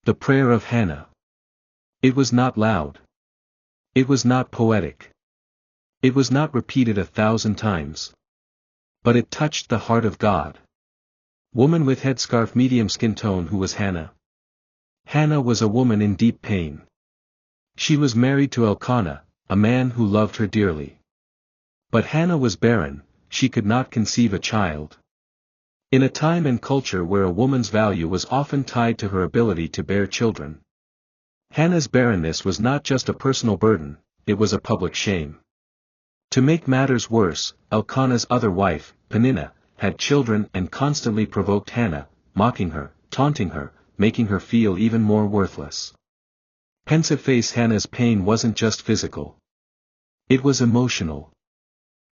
The prayer of Hannah. It was not loud. It was not poetic. It was not repeated 1,000 times. But it touched the heart of God. Woman with headscarf, medium skin tone. Who was Hannah? Hannah was a woman in deep pain. She was married to Elkanah, a man who loved her dearly. But Hannah was barren, she could not conceive a child. In a time and culture where a woman's value was often tied to her ability to bear children, Hannah's barrenness was not just a personal burden, it was a public shame. To make matters worse, Elkanah's other wife, Peninnah, had children and constantly provoked Hannah, mocking her, taunting her, making her feel even more worthless. Pensive face. Hannah's pain wasn't just physical. It was emotional.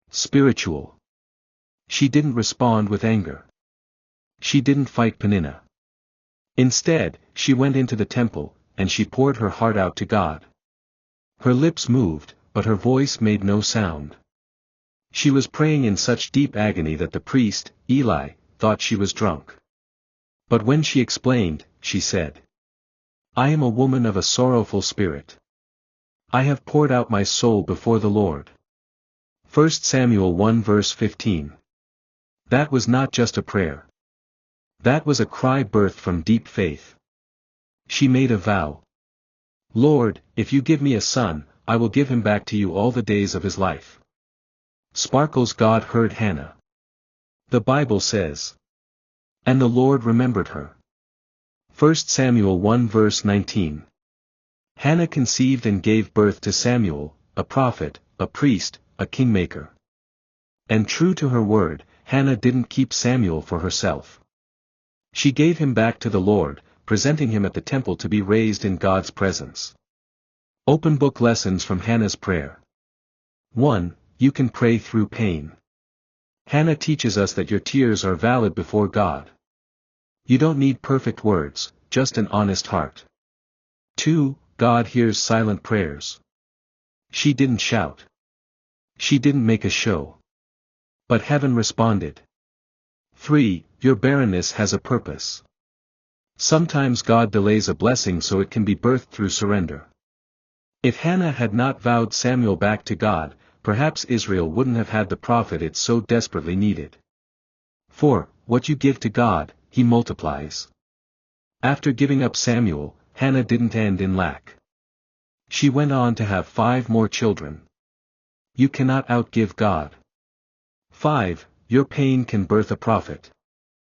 Spiritual. She didn't respond with anger. She didn't fight Peninnah. Instead, she went into the temple, and she poured her heart out to God. Her lips moved, but her voice made no sound. She was praying in such deep agony that the priest, Eli, thought she was drunk. But when she explained, she said, "I am a woman of a sorrowful spirit. I have poured out my soul before the Lord." 1 Samuel 1 verse 15. That was not just a prayer. That was a cry birthed from deep faith. She made a vow. "Lord, if you give me a son, I will give him back to you all the days of his life." Sparkles. God heard Hannah. The Bible says, "And the Lord remembered her." 1 Samuel 1 verse 19. Hannah conceived and gave birth to Samuel, a prophet, a priest, a kingmaker. And true to her word, Hannah didn't keep Samuel for herself. She gave him back to the Lord, presenting him at the temple to be raised in God's presence. Open book lessons from Hannah's prayer. 1. You can pray through pain. Hannah teaches us that your tears are valid before God. You don't need perfect words, just an honest heart. 2. God hears silent prayers. She didn't shout. She didn't make a show. But heaven responded. 3. Your barrenness has a purpose. Sometimes God delays a blessing so it can be birthed through surrender. If Hannah had not vowed Samuel back to God, perhaps Israel wouldn't have had the prophet it so desperately needed. 4. What you give to God, He multiplies. After giving up Samuel, Hannah didn't end in lack. She went on to have 5 more children. You cannot outgive God. 5. Your pain can birth a prophet.